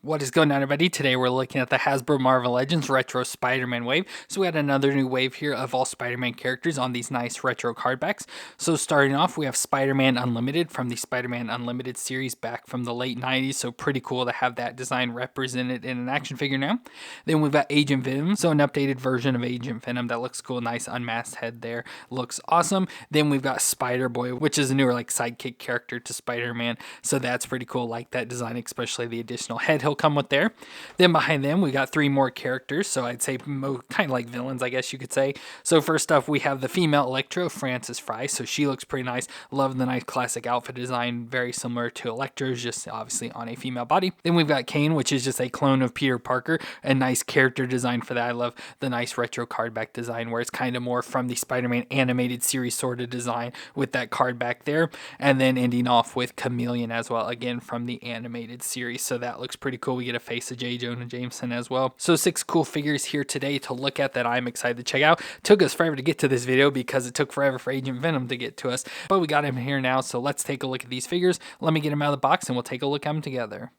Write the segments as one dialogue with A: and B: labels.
A: What is going on, everybody? Today we're looking at the Hasbro Marvel Legends Retro Spider-Man wave. So we had another new wave here of all Spider-Man characters on these nice retro card backs. So starting off, we have Spider-Man Unlimited from the Spider-Man Unlimited series back from the late 90s. So pretty cool to have that design represented in an action figure now. Then we've got Agent Venom, so an updated version of Agent Venom that looks cool. Nice unmasked head there, looks awesome. Then we've got Spider-Boy, which is a newer like sidekick character to Spider-Man. So that's pretty cool. Like that design, especially the additional head he'll come with there. Then behind them, we got three more characters. So I'd say kind of like villains, I guess you could say. So first up, we have the female Electro, Francine Frye. So she looks pretty nice. Love the nice classic outfit design, very similar to Electro's, just obviously on a female body. Then we've got Kaine, which is just a clone of Peter Parker. A nice character design for that. I love the nice retro card back design where it's kind of more from the Spider-Man animated series sort of design with that card back there. And then ending off with Chameleon as well, again from the animated series. So that looks pretty cool. We get a face of J. Jonah Jameson as well. So 6 cool figures here today to look at that I'm excited to check out. Took us forever to get to this video because it took forever for Agent Venom to get to us, but we got him here now. So let's take a look at these figures. Let me get him out of the box and we'll take a look at them together.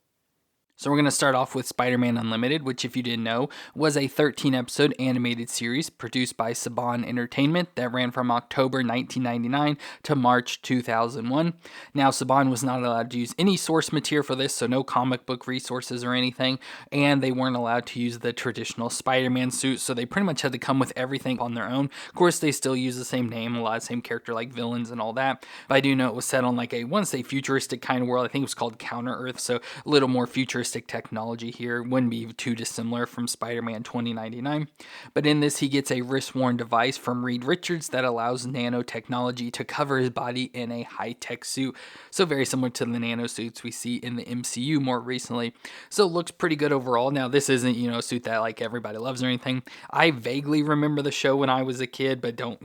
A: So we're going to start off with Spider-Man Unlimited, which if you didn't know, was a 13-episode animated series produced by Saban Entertainment that ran from October 1999 to March 2001. Now, Saban was not allowed to use any source material for this, so no comic book resources or anything, and they weren't allowed to use the traditional Spider-Man suit, so they pretty much had to come with everything on their own. Of course, they still use the same name, a lot of same character like villains and all that, but I do know it was set on like a, once a futuristic kind of world. I think it was called Counter-Earth, so a little more futuristic technology here. Wouldn't be too dissimilar from Spider-Man 2099. But in this, he gets a wrist-worn device from Reed Richards that allows nanotechnology to cover his body in a high-tech suit. So very similar to the nanosuits we see in the MCU more recently. So it looks pretty good overall. Now, this isn't, a suit that like everybody loves or anything. I vaguely remember the show when I was a kid, but don't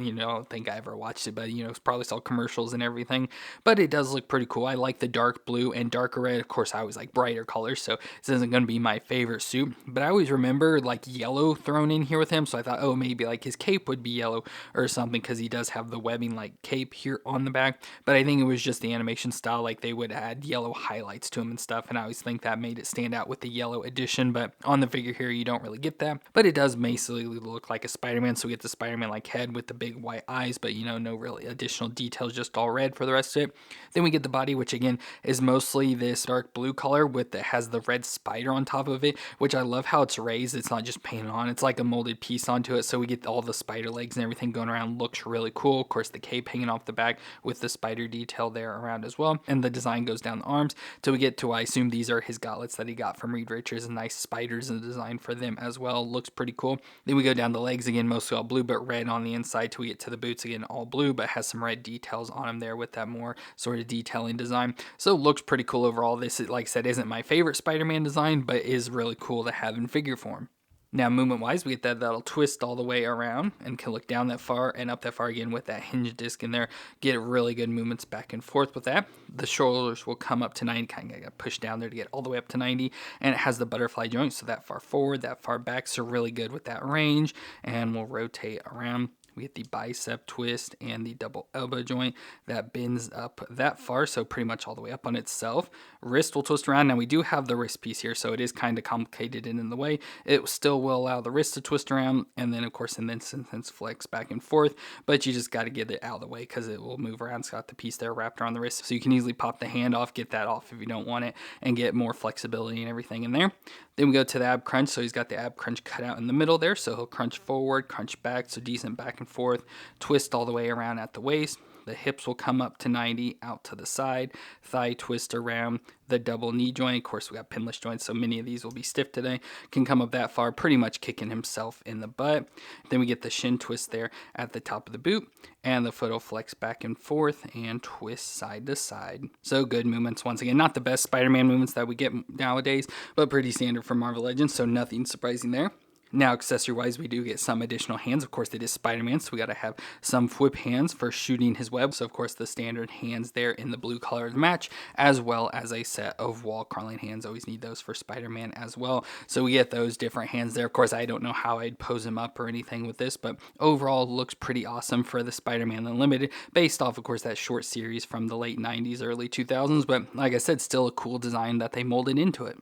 A: think I ever watched it. But, probably saw commercials and everything. But it does look pretty cool. I like the dark blue and darker red. Of course, I always like brighter colors, so this isn't going to be my favorite suit, but I always remember like yellow thrown in here with him, so I thought, oh, maybe like his cape would be yellow or something because he does have the webbing like cape here on the back, but I think it was just the animation style, like they would add yellow highlights to him and stuff, and I always think that made it stand out with the yellow edition, but on the figure here you don't really get that, but it does basically look like a Spider-Man, so we get the Spider-Man like head with the big white eyes, but no really additional details, just all red for the rest of it. Then we get the body, which again is mostly this dark blue color with it has the red spider on top of it, which I love how it's raised. It's not just painted on, it's like a molded piece onto it, so we get all the spider legs and everything going around. Looks really cool. Of course, the cape hanging off the back with the spider detail there around as well, and the design goes down the arms till we get to, I assume these are his gauntlets that he got from Reed Richards, and nice spiders in the design for them as well. Looks pretty cool. Then we go down the legs again, mostly all blue but red on the inside till we get to the boots, again all blue but has some red details on them there with that more sort of detailing design. So looks pretty cool overall. This, like I said, isn't my favorite Spider-Man design, but is really cool to have in figure form. Now, movement-wise, we get that'll twist all the way around and can look down that far and up that far again with that hinge disc in there. Get really good movements back and forth with that. The shoulders will come up to 90, kind of got pushed down there to get all the way up to 90, and it has the butterfly joint, so that far forward, that far back, so really good with that range, and we'll rotate around. We get the bicep twist and the double elbow joint that bends up that far, so pretty much all the way up on itself. Wrist will twist around. Now we do have the wrist piece here, so it is kind of complicated and in the way. It still will allow the wrist to twist around, and then of course in this instance flex back and forth, but you just got to get it out of the way because it will move around. It's got the piece there wrapped around the wrist, so you can easily pop the hand off, get that off if you don't want it, and get more flexibility and everything in there. Then we go to the ab crunch, so he's got the ab crunch cut out in the middle there, so he'll crunch forward, crunch back, so decent back and forth, twist all the way around at the waist. The hips will come up to 90, out to the side, thigh twist around, the double knee joint. Of course, we got pinless joints, so many of these will be stiff today. Can come up that far, pretty much kicking himself in the butt. Then we get the shin twist there at the top of the boot, and the foot will flex back and forth and twist side to side. So good movements. Once again, not the best Spider-Man movements that we get nowadays, but pretty standard for Marvel Legends, so nothing surprising there. Now, accessory-wise, we do get some additional hands. Of course, it is Spider-Man, so we got to have some whip hands for shooting his web. So, of course, the standard hands there in the blue color of the match, as well as a set of wall crawling hands. Always need those for Spider-Man as well. So we get those different hands there. Of course, I don't know how I'd pose him up or anything with this, but overall looks pretty awesome for the Spider-Man Unlimited, based off, of course, that short series from the late 90s, early 2000s. But like I said, still a cool design that they molded into it.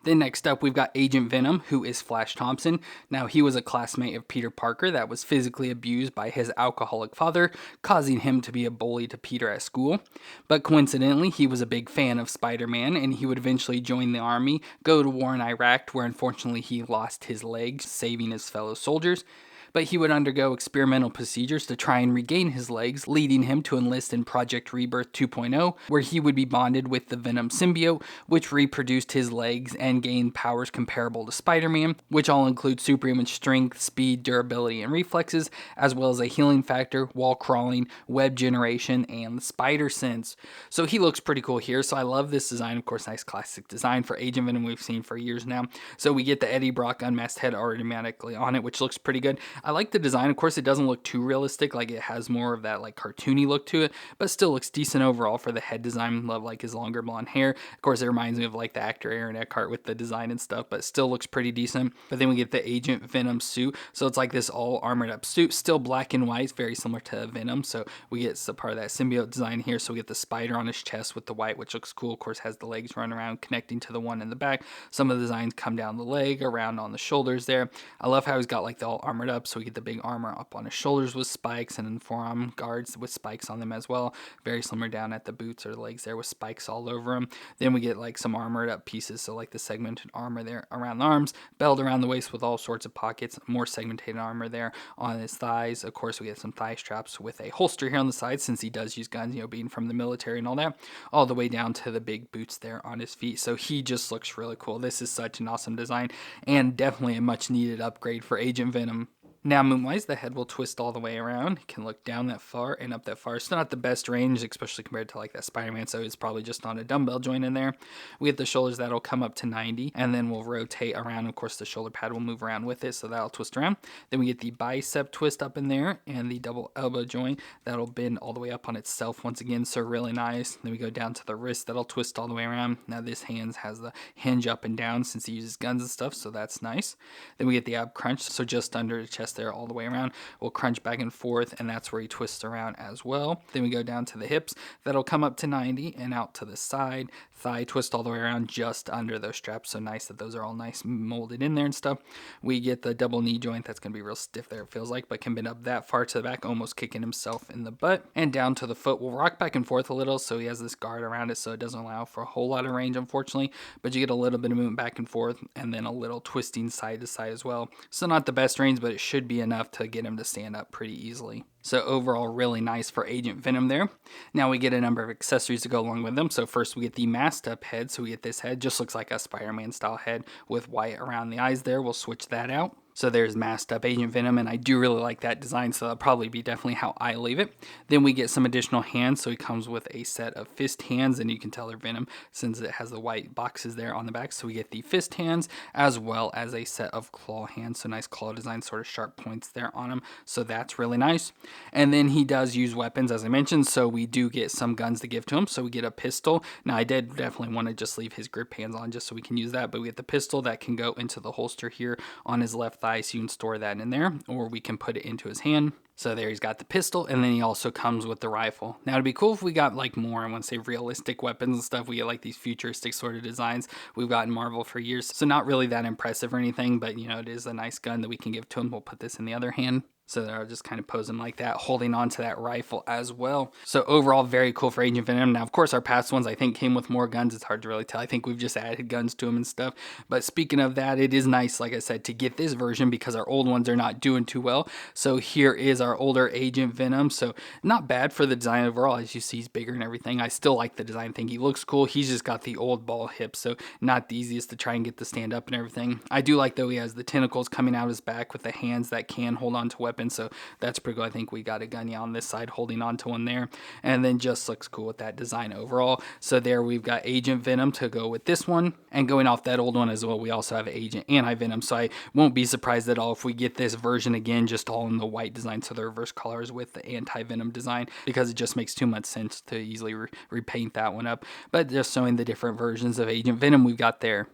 A: Then next up, we've got Agent Venom, who is Flash Thompson. Now, he was a classmate of Peter Parker that was physically abused by his alcoholic father, causing him to be a bully to Peter at school. But coincidentally, he was a big fan of Spider-Man, and he would eventually join the army, go to war in Iraq, where unfortunately he lost his legs, saving his fellow soldiers. But he would undergo experimental procedures to try and regain his legs, leading him to enlist in Project Rebirth 2.0, where he would be bonded with the Venom symbiote, which reproduced his legs and gained powers comparable to Spider-Man, which all include superhuman strength, speed, durability, and reflexes, as well as a healing factor, wall crawling, web generation, and the spider sense. So he looks pretty cool here, so I love this design. Of course, nice classic design for Agent Venom we've seen for years now. So we get the Eddie Brock unmasked head automatically on it, which looks pretty good. I like the design. Of course, it doesn't look too realistic. Like, it has more of that like cartoony look to it, but still looks decent overall for the head design. Love like his longer blonde hair. Of course, it reminds me of like the actor Aaron Eckhart with the design and stuff, but still looks pretty decent. But then we get the Agent Venom suit. So it's like this all armored up suit, still black and white, very similar to Venom. So we get some part of that symbiote design here. So we get the spider on his chest with the white, which looks cool. Of course, has the legs run around connecting to the one in the back. Some of the designs come down the leg, around on the shoulders there. I love how he's got like the all armored up. So we get the big armor up on his shoulders with spikes, and then forearm guards with spikes on them as well. Very similar down at the boots or the legs there with spikes all over them. Then we get like some armored up pieces, so like the segmented armor there around the arms, belt around the waist with all sorts of pockets, more segmented armor there on his thighs. Of course, we get some thigh straps with a holster here on the side, since he does use guns, you know, being from the military and all that, all the way down to the big boots there on his feet. So he just looks really cool. This is such an awesome design, and definitely a much needed upgrade for Agent Venom. Now, moon-wise, the head will twist all the way around. It can look down that far and up that far. Still not the best range, especially compared to like that Spider-Man, so it's probably just on a dumbbell joint in there. We get the shoulders that'll come up to 90, and then we'll rotate around. Of course, the shoulder pad will move around with it, so that'll twist around. Then we get the bicep twist up in there, and the double elbow joint that'll bend all the way up on itself once again, so really nice. Then we go down to the wrist that'll twist all the way around. Now this hand has the hinge up and down since he uses guns and stuff, so that's nice. Then we get the ab crunch, so just under the chest there all the way around. We'll crunch back and forth, and that's where he twists around as well. Then we go down to the hips. That'll come up to 90 and out to the side. Thigh twist all the way around just under those straps. So nice that those are all nice molded in there and stuff. We get the double knee joint. That's going to be real stiff there, it feels like, but can bend up that far to the back, almost kicking himself in the butt. And down to the foot. We'll rock back and forth a little, so he has this guard around it, so it doesn't allow for a whole lot of range, unfortunately, but you get a little bit of movement back and forth, and then a little twisting side to side as well. So not the best range, but it should be enough to get him to stand up pretty easily. So overall, really nice for Agent Venom there. Now we get a number of accessories to go along with them. So first we get the masked up head. So we get this head, just looks like a Spider-Man style head with white around the eyes there. We'll switch that out. So there's masked up Agent Venom, and I do really like that design, so that'll probably be definitely how I leave it. Then we get some additional hands, so he comes with a set of fist hands, and you can tell they're Venom since it has the white boxes there on the back. So we get the fist hands as well as a set of claw hands, so nice claw design, sort of sharp points there on them, so that's really nice. And then he does use weapons, as I mentioned, so we do get some guns to give to him. So we get a pistol. Now I did definitely want to just leave his grip hands on just so we can use that, but we get the pistol that can go into the holster here on his left thigh, so you can store that in there, or we can put it into his hand. So there he's got the pistol, and then he also comes with the rifle. Now it'd be cool if we got like more, I want to say realistic weapons and stuff. We get like these futuristic sort of designs we've got in Marvel for years. So not really that impressive or anything, but you know, it is a nice gun that we can give to him. We'll put this in the other hand. So they're just kind of posing like that, holding on to that rifle as well. So overall, very cool for Agent Venom. Now, of course, our past ones, I think, came with more guns. It's hard to really tell. I think we've just added guns to them and stuff. But speaking of that, it is nice, like I said, to get this version because our old ones are not doing too well. So here is our older Agent Venom. So not bad for the design overall. As you see, he's bigger and everything. I still like the design. I think he looks cool. He's just got the old ball hips, so not the easiest to try and get the stand up and everything. I do like, though, he has the tentacles coming out his back with the hands that can hold on to weapons. So that's pretty cool. I think we got a Gunny on this side holding on to one there, and then just looks cool with that design overall. So there we've got Agent Venom to go with this one, and going off that old one as well, we also have Agent Anti-Venom. So I won't be surprised at all if we get this version again just all in the white design, so the reverse colors with the Anti-Venom design, because it just makes too much sense to easily repaint that one up. But just showing the different versions of Agent Venom we've got there.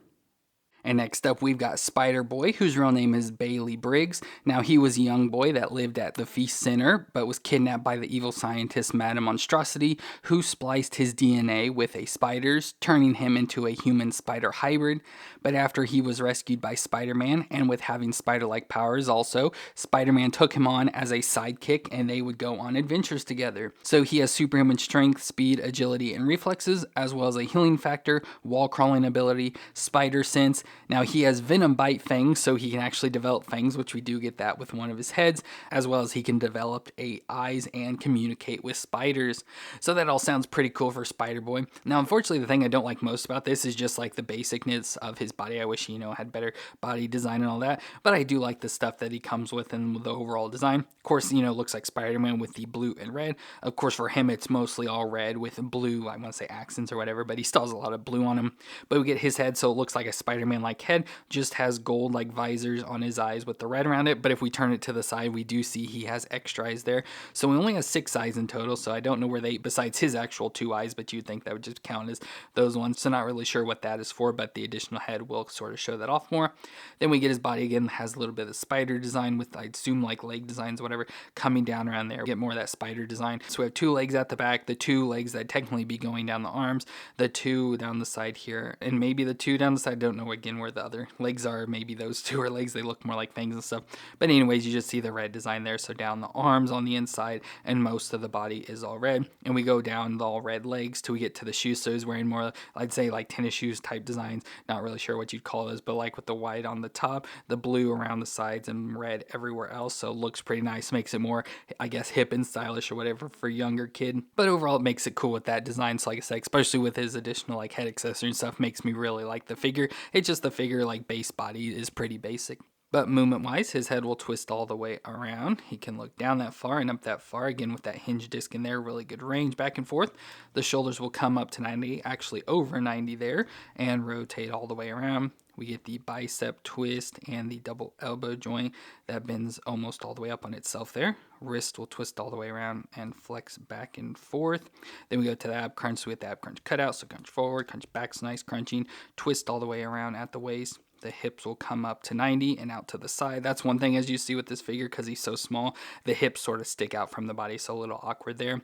A: And next up, we've got Spider-Boy, whose real name is Bailey Briggs. Now, he was a young boy that lived at the Feast Center, but was kidnapped by the evil scientist Madame Monstrosity, who spliced his DNA with a spider's, turning him into a human-spider hybrid. But after he was rescued by Spider-Man, and with having spider-like powers also, Spider-Man took him on as a sidekick, and they would go on adventures together. So he has superhuman strength, speed, agility, and reflexes, as well as a healing factor, wall-crawling ability, spider sense. Now he has Venom bite fangs, so he can actually develop fangs, which we do get that with one of his heads, as well as he can develop 8 eyes and communicate with spiders. So that all sounds pretty cool for Spider-Boy. Now, unfortunately, the thing I don't like most about this is just like the basicness of his body. I wish he, had better body design and all that, but I do like the stuff that he comes with and the overall design. Of course, looks like Spider-Man with the blue and red. Of course, for him, it's mostly all red with blue, I want to say accents or whatever, but he still has a lot of blue on him. But we get his head, so it looks like a Spider-Man like head, just has gold like visors on his eyes with the red around it. But if we turn it to the side, we do see he has extra eyes there. So he only has 6 eyes in total, so I don't know where they, besides his actual 2 eyes, but you'd think that would just count as those ones. So not really sure what that is for, but the additional head will sort of show that off more. Then we get his body again, has a little bit of spider design with, I'd assume, like leg designs, whatever, coming down around there. Get more of that spider design. So we have 2 legs at the back, the 2 legs that technically be going down the arms, the 2 down the side here, and maybe the 2 down the side. I don't know again where the other legs are. Maybe those 2 are legs. They look more like fangs and stuff. But anyways, you just see the red design there. So down the arms on the inside, and most of the body is all red. And we go down the all red legs till we get to the shoes. So he's wearing more, I'd say, like tennis shoes type designs. Not really sure what you'd call those, but like with the white on the top, the blue around the sides, and red everywhere else. So it looks pretty nice. Makes it more, I guess, hip and stylish or whatever for a younger kid. But overall, it makes it cool with that design. So like I said, especially with his additional like head accessory and stuff, makes me really like the figure. It's just the figure, like base body is pretty basic. But movement-wise, his head will twist all the way around. He can look down that far and up that far. Again, with that hinge disc in there, really good range back and forth. The shoulders will come up to 90, actually over 90 there, and rotate all the way around. We get the bicep twist and the double elbow joint that bends almost all the way up on itself there. Wrist will twist all the way around and flex back and forth. Then we go to the ab crunch, so we get the ab crunch cutout. So crunch forward, crunch back's nice crunching, twist all the way around at the waist. The hips will come up to 90 and out to the side. That's one thing, as you see with this figure, because he's so small, the hips sort of stick out from the body, so a little awkward there.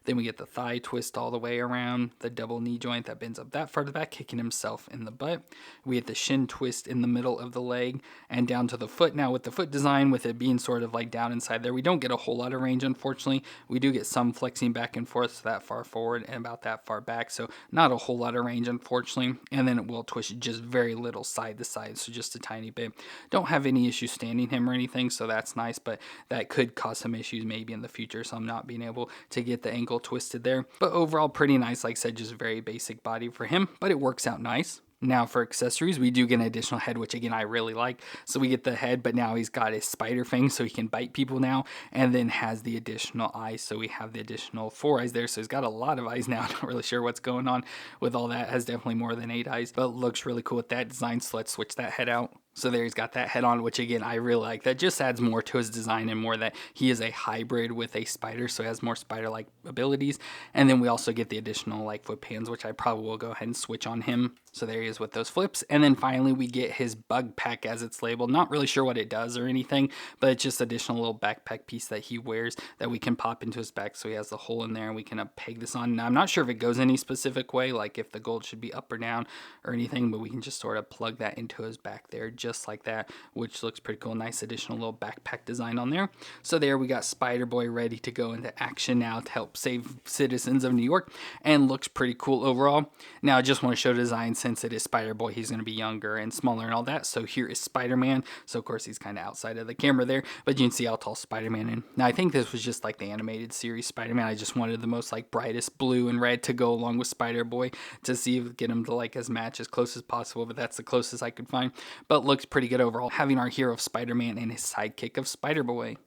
A: Then we get the thigh twist all the way around, the double knee joint that bends up that far to the back, kicking himself in the butt. We get the shin twist in the middle of the leg and down to the foot. Now with the foot design, with it being sort of like down inside there, we don't get a whole lot of range, unfortunately. We do get some flexing back and forth, so that far forward and about that far back, so not a whole lot of range, unfortunately. And then it will twist just very little side to side, so just a tiny bit. Don't have any issues standing him or anything, so that's nice, but that could cause some issues maybe in the future, so I'm not being able to get the ankle twisted there. But overall, pretty nice. Like I said, just very basic body for him, but it works out nice. Now for accessories, we do get an additional head, which again, I really like. So we get the head, but now he's got his spider fang, so he can bite people now, and then has the additional eyes. So we have the additional 4 eyes there. So he's got a lot of eyes now. I'm not really sure what's going on with all that. Has definitely more than 8 eyes, but looks really cool with that design. So let's switch that head out. So there he's got that head on, which again, I really like. That just adds more to his design and more that he is a hybrid with a spider, so he has more spider-like abilities. And then we also get the additional like foot pans, which I probably will go ahead and switch on him. So there he is with those flips. And then finally we get his bug pack, as it's labeled. Not really sure what it does or anything, but it's just additional little backpack piece that he wears that we can pop into his back. So he has the hole in there and we can peg this on. Now I'm not sure if it goes any specific way, like if the gold should be up or down or anything, but we can just sort of plug that into his back there just like that, which looks pretty cool. Nice additional little backpack design on there. So there we got Spider-Boy ready to go into action now to help save citizens of New York, and looks pretty cool overall. Now I just want to show design. Since it is Spider-Boy, he's going to be younger and smaller and all that. So here is Spider-Man. So of course he's kind of outside of the camera there, but you can see how tall Spider-Man is. Now I think this was just like the animated series Spider-Man. I just wanted the most like brightest blue and red to go along with Spider-Boy to see if get him to like as match as close as possible, but that's the closest I could find. But looks pretty good overall, having our hero of Spider-Man and his sidekick of Spider-Boy.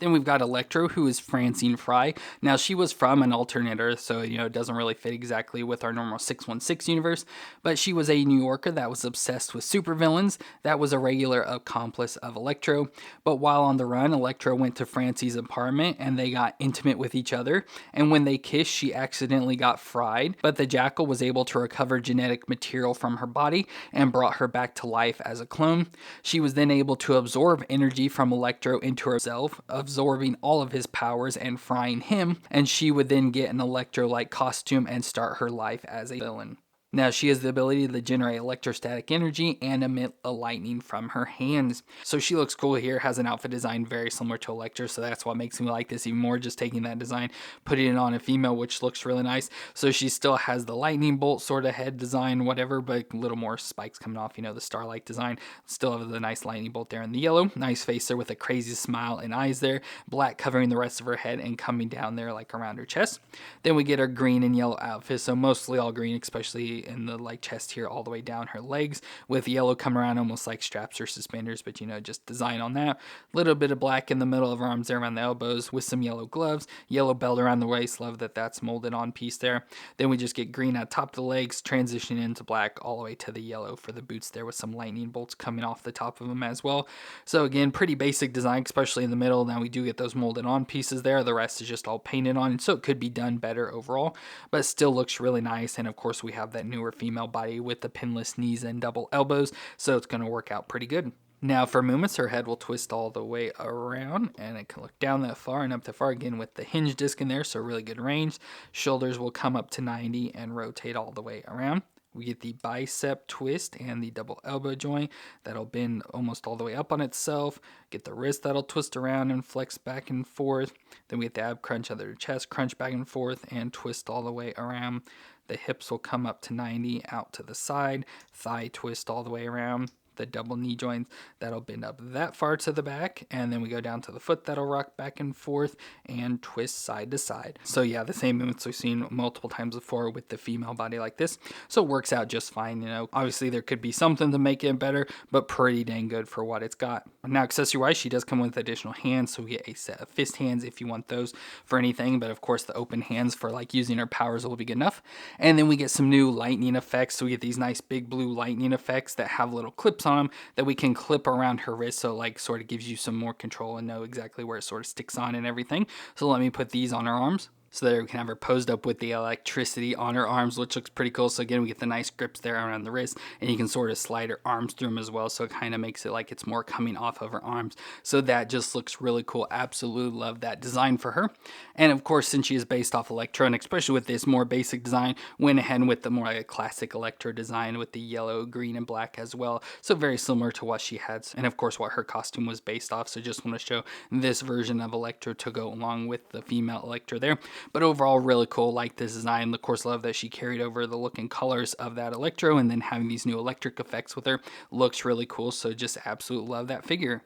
A: Then we've got Electro, who is Francine Frye. Now, she was from an alternate Earth, so, it doesn't really fit exactly with our normal 616 universe, but she was a New Yorker that was obsessed with supervillains. That was a regular accomplice of Electro, but while on the run, Electro went to Francie's apartment, and they got intimate with each other, and when they kissed, she accidentally got fried, but the Jackal was able to recover genetic material from her body and brought her back to life as a clone. She was then able to absorb energy from Electro into herself, absorbing all of his powers and frying him, and she would then get an Electro-like costume and start her life as a villain. Now, she has the ability to generate electrostatic energy and emit a lightning from her hands. So she looks cool here, has an outfit design very similar to Electra, so that's what makes me like this even more, just taking that design, putting it on a female, which looks really nice. So she still has the lightning bolt sort of head design, whatever, but a little more spikes coming off, the starlight design. Still have the nice lightning bolt there in the yellow. Nice face there with a crazy smile and eyes there. Black covering the rest of her head and coming down there like around her chest. Then we get her green and yellow outfit, so mostly all green, especially in the chest here all the way down her legs, with yellow coming around almost like straps or suspenders, but just design on that. Little bit of black in the middle of her arms there around the elbows with some yellow gloves, yellow belt around the waist. Love that that's molded on piece there. Then we just get green at top of the legs, transitioning into black all the way to the yellow for the boots there, with some lightning bolts coming off the top of them as well. So again, pretty basic design, especially in the middle. Now we do get those molded on pieces there. The rest is just all painted on, so it could be done better overall, but still looks really nice. And of course we have that newer female body with the pinless knees and double elbows, so it's going to work out pretty good. Now for movements, her head will twist all the way around, and it can look down that far and up that far, again with the hinge disc in there, so really good range. Shoulders will come up to 90 and rotate all the way around. We get the bicep twist and the double elbow joint that'll bend almost all the way up on itself. Get the wrist that'll twist around and flex back and forth. Then we get the ab crunch under the chest, crunch back and forth and twist all the way around. The hips will come up to 90 out to the side. Thigh twist all the way around. The double knee joints that'll bend up that far to the back, and then we go down to the foot that'll rock back and forth and twist side to side. So yeah, the same movements we've seen multiple times before with the female body like this, so it works out just fine. Obviously there could be something to make it better, but pretty dang good for what it's got. Now accessory wise, she does come with additional hands, so we get a set of fist hands if you want those for anything, but of course the open hands for using her powers will be good enough. And then we get some new lightning effects, so we get these nice big blue lightning effects that have little clips on them that we can clip around her wrist, so sort of gives you some more control and know exactly where it sort of sticks on and everything. So let me put these on her arms. So there we can have her posed up with the electricity on her arms, which looks pretty cool. So again, we get the nice grips there around the wrist, and you can sort of slide her arms through them as well. So it kind of makes it like it's more coming off of her arms. So that just looks really cool. Absolutely love that design for her. And of course, since she is based off Electro, and especially with this more basic design, went ahead with the more a classic Electro design with the yellow, green, and black as well. So very similar to what she had, and of course what her costume was based off. So just want to show this version of Electro to go along with the female Electro there. But overall, really cool. Like this design. Of course, love that she carried over the look and colors of that Electro, and then having these new electric effects with her looks really cool. So just absolutely love that figure.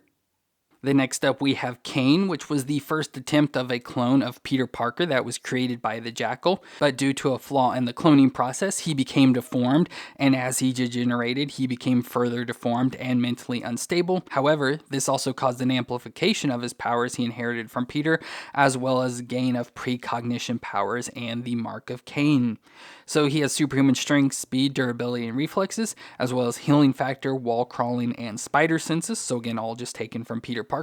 A: Then next up we have Kaine, which was the first attempt of a clone of Peter Parker that was created by the Jackal, but due to a flaw in the cloning process, he became deformed, and as he degenerated, he became further deformed and mentally unstable. However, this also caused an amplification of his powers he inherited from Peter, as well as gain of precognition powers and the Mark of Kaine. So he has superhuman strength, speed, durability, and reflexes, as well as healing factor, wall crawling, and spider senses, so again, all just taken from Peter Parker.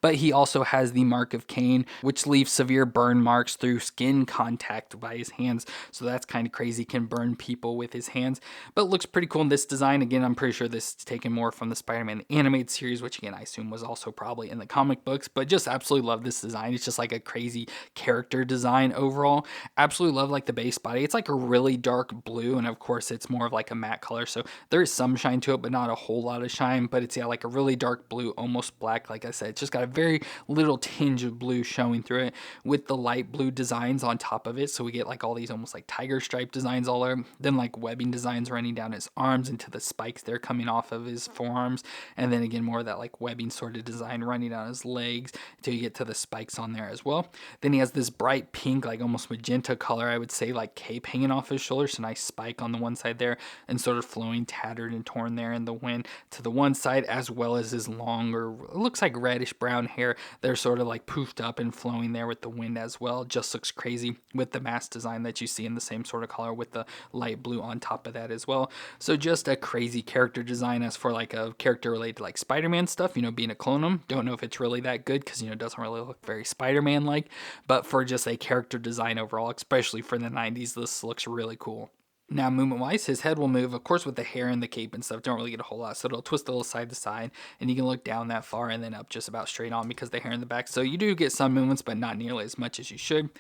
A: But he also has the Mark of Kaine, which leaves severe burn marks through skin contact by his hands, so that's kind of crazy, can burn people with his hands. But it looks pretty cool in this design. Again, I'm pretty sure this is taken more from the Spider-Man animated series, which again, I assume was also probably in the comic books, but just absolutely love this design. It's just like a crazy character design overall. Absolutely love the base body. It's like a really dark blue, and of course it's more of a matte color, so there is some shine to it, but not a whole lot of shine. But it's like a really dark blue, almost black. Like I said, it's just got a very little tinge of blue showing through it with the light blue designs on top of it. So we get all these almost tiger stripe designs all over, then webbing designs running down his arms into the spikes there coming off of his forearms, and then again more of that webbing sort of design running down his legs until you get to the spikes on there as well. Then he has this bright pink, almost magenta color, I would say, cape hanging off off his shoulder. So nice spike on the one side there and sort of flowing, tattered and torn there in the wind to the one side, as well as his longer, it looks like reddish brown hair. They're sort of like poofed up and flowing there with the wind as well. Just looks crazy with the mask design that you see in the same sort of color with the light blue on top of that as well. So just a crazy character design. As for like a character related to like Spider-Man stuff, being a clone, don't know if it's really that good because, it doesn't really look very Spider-Man like, but for just a character design overall, especially for the 90s, this looks really cool. Now, movement-wise, his head will move, of course, with the hair and the cape and stuff. Don't really get a whole lot, so it'll twist a little side to side, and you can look down that far and then up just about straight on because the hair in the back. So you do get some movements, but not nearly as much as you should.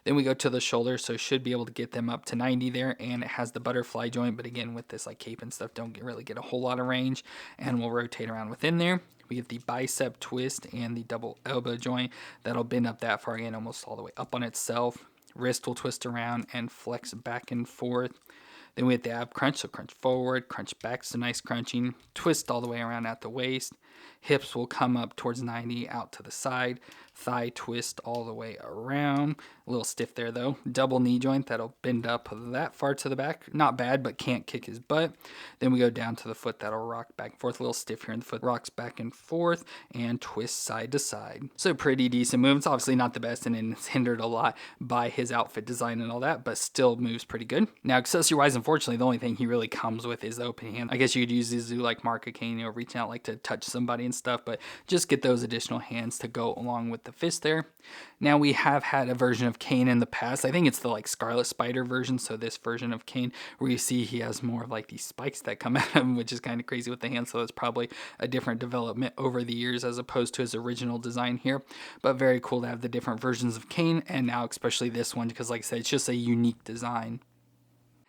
A: Then we go to the shoulders, so should be able to get them up to 90 there, and it has the butterfly joint, but again, with this like cape and stuff, don't really get a whole lot of range, and we'll rotate around within there. We get the bicep twist and the double elbow joint. That'll bend up that far again, almost all the way up on itself. Wrist will twist around and flex back and forth. Then we have the ab crunch, so crunch forward, crunch back, so nice crunching. Twist all the way around at the waist. Hips will come up towards 90, out to the side. Thigh twist all the way around. A little stiff there though. Double knee joint, that'll bend up that far to the back. Not bad, but can't kick his butt. Then we go down to the foot, that'll rock back and forth. A little stiff here in the foot, rocks back and forth and twists side to side. So pretty decent movements. Obviously not the best, and it's hindered a lot by his outfit design and all that, but still moves pretty good. Now, accessory wise, unfortunately, the only thing he really comes with is the open hand. I guess you could use these like Mark of Kaine, reaching out like to touch somebody and stuff, but just get those additional hands to go along with the fist there. Now, we have had a version of Kaine in the past. I think it's the like Scarlet Spider version, so this version of Kaine where you see he has more of like these spikes that come at him, which is kind of crazy with the hands, so it's probably a different development over the years as opposed to his original design here. But very cool to have the different versions of Kaine, and now especially this one because, like I said, it's just a unique design.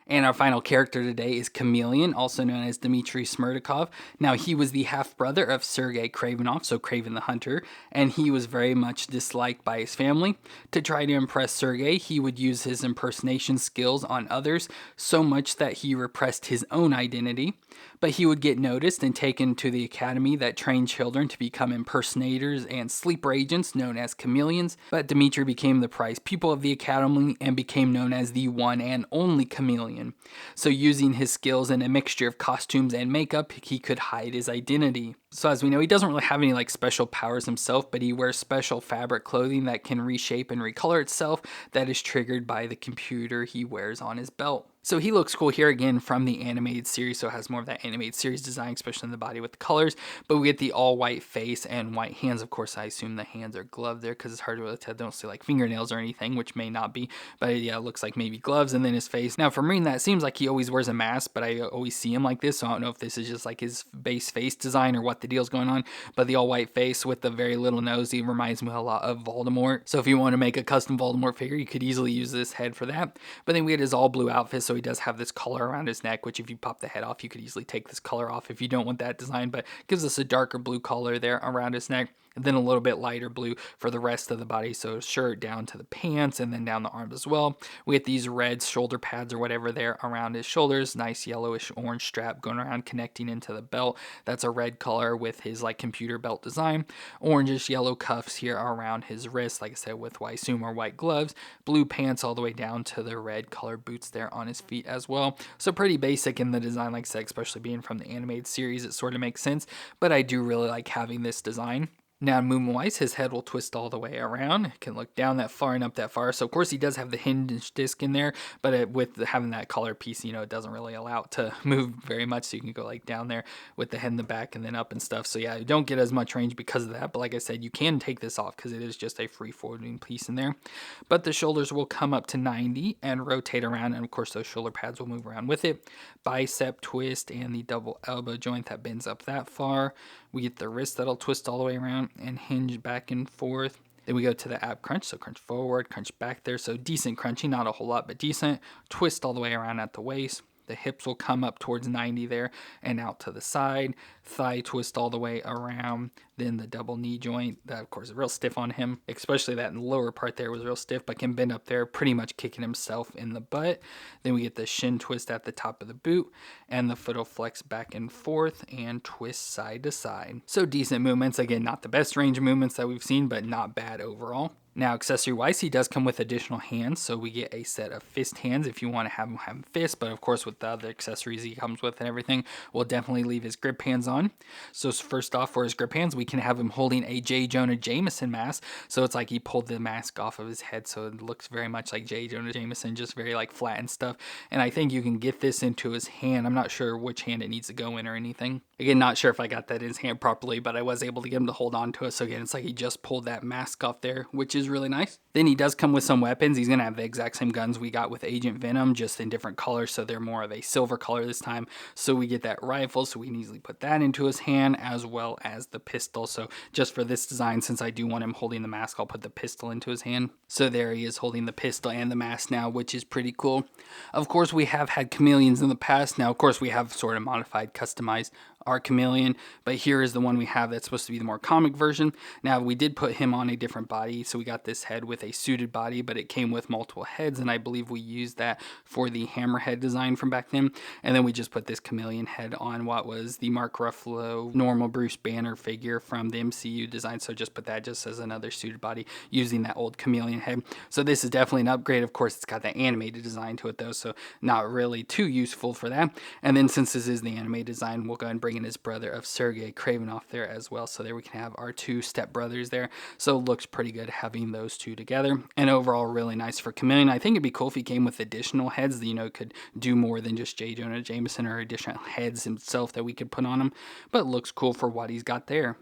A: And our final character today is Chameleon, also known as Dmitry Smerdyakov. Now, he was the half-brother of Sergei Kravenov, so Kraven the Hunter, and he was very much disliked by his family. To try to impress Sergei, he would use his impersonation skills on others, so much that he repressed his own identity. But he would get noticed and taken to the academy that trained children to become impersonators and sleeper agents known as chameleons. But Dmitry became the prized pupil of the academy and became known as the one and only chameleon. So using his skills in a mixture of costumes and makeup, he could hide his identity. So as we know, he doesn't really have any like special powers himself, but he wears special fabric clothing that can reshape and recolor itself that is triggered by the computer he wears on his belt. So he looks cool here again from the animated series, so it has more of that animated series design, especially in the body with the colors. But we get the all white face and white hands. Of course, I assume the hands are gloved there because it's hard to really tell. Don't see like fingernails or anything, which may not be. But yeah, it looks like maybe gloves, and then his face. Now, from reading that, it seems like he always wears a mask, but I always see him like this, so I don't know if this is just like his base face design or what the deal's going on. But the all white face with the very little nose, he reminds me a lot of Voldemort. So if you want to make a custom Voldemort figure, you could easily use this head for that. But then we get his all blue outfit, so he does have this collar around his neck, which if you pop the head off, you could easily take this color off if you don't want that design, but gives us a darker blue color there around his neck. And then a little bit lighter blue for the rest of the body, so shirt down to the pants and then down the arms as well. We get these red shoulder pads or whatever there around his shoulders, nice yellowish orange strap going around connecting into the belt. That's a red color with his like computer belt design. Orangish yellow cuffs here around his wrist, like I said, with what I assume are white gloves. Blue pants all the way down to the red color boots there on his feet as well. So pretty basic in the design, like I said, especially being from the animated series, it sort of makes sense, but I do really like having this design. Now, movement-wise, his head will twist all the way around. It can look down that far and up that far. So, of course, he does have the hinge disc in there, but with having that collar piece, it doesn't really allow it to move very much. So you can go like down there with the head in the back and then up and stuff. So, yeah, you don't get as much range because of that. But like I said, you can take this off because it is just a free-floating piece in there. But the shoulders will come up to 90 and rotate around. And, of course, those shoulder pads will move around with it. Bicep twist and the double elbow joint that bends up that far. We get the wrist that'll twist all the way around and hinge back and forth. Then we go to the ab crunch, so crunch forward, crunch back there, so decent crunching, not a whole lot, but decent. Twist all the way around at the waist. The hips will come up towards 90 there and out to the side. Thigh twist all the way around. Then the double knee joint, that of course is real stiff on him, especially that lower part there was real stiff, but can bend up there, pretty much kicking himself in the butt. Then we get the shin twist at the top of the boot, and the foot will flex back and forth and twist side to side. So decent movements. Again, not the best range of movements that we've seen, but not bad overall. Now, accessory-wise, he does come with additional hands, so we get a set of fist hands if you want to have him have fists, but of course with the other accessories he comes with and everything, we'll definitely leave his grip hands on. So first off, for his grip hands, we can have him holding a J. Jonah Jameson mask, so it's like he pulled the mask off of his head, so it looks very much like J. Jonah Jameson, just very like flat and stuff, and I think you can get this into his hand. I'm not sure which hand it needs to go in or anything. Again, not sure if I got that in his hand properly, but I was able to get him to hold on to it, so again, it's like he just pulled that mask off there, which is really nice. Then he does come with some weapons. He's going to have the exact same guns we got with Agent Venom, just in different colors, so they're more of a silver color this time. So we get that rifle, so we can easily put that into his hand, as well as the pistol. So just for this design, since I do want him holding the mask, I'll put the pistol into his hand. So there he is holding the pistol and the mask now, which is pretty cool. Of course, we have had chameleons in the past. Now, of course, we have sort of modified, customized our chameleon, but here is the one we have that's supposed to be the more comic version. Now, we did put him on a different body, so we got this head with a suited body, but it came with multiple heads, and I believe we used that for the hammerhead design from back then. And then we just put this chameleon head on what was the Mark Ruffalo normal Bruce Banner figure from the MCU design, so just put that just as another suited body using that old chameleon head. So this is definitely an upgrade. Of course, it's got the animated design to it though, so not really too useful for that. And then since this is the animated design, we'll go ahead and bring in his brother of Sergei Kravinoff there as well. So there we can have our two step brothers there. So it looks pretty good having those two together. And overall, really nice for Chameleon. I think it'd be cool if he came with additional heads that, you know, could do more than just J. Jonah Jameson, or additional heads himself that we could put on him. But it looks cool for what he's got there.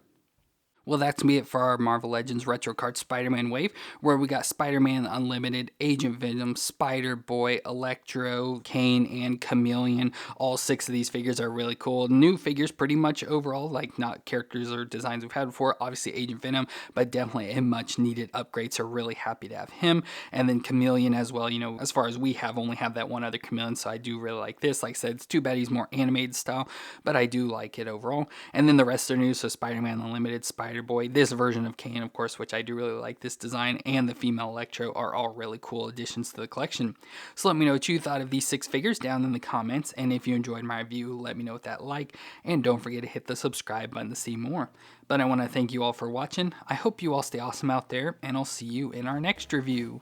A: Well, that's me it for our Marvel Legends Retro Card Spider-Man wave, where we got Spider-Man Unlimited, Agent Venom, Spider-Boy, Electro, Kaine, and Chameleon. All 6 of these figures are really cool. New figures pretty much overall, like not characters or designs we've had before. Obviously Agent Venom, but definitely a much needed upgrade, so really happy to have him. And then Chameleon as well, you know, as far as we have, only have that one other Chameleon, so I do really like this. Like I said, it's too bad he's more animated style, but I do like it overall. And then the rest are new, so Spider-Man Unlimited, Spider-Boy, this version of Kaine, of course, which I do really like this design, and the female Electro are all really cool additions to the collection. So let me know what you thought of these 6 figures down in the comments, and if you enjoyed my review, let me know with that like, and don't forget to hit the subscribe button to see more. But I want to thank you all for watching. I hope you all stay awesome out there, and I'll see you in our next review.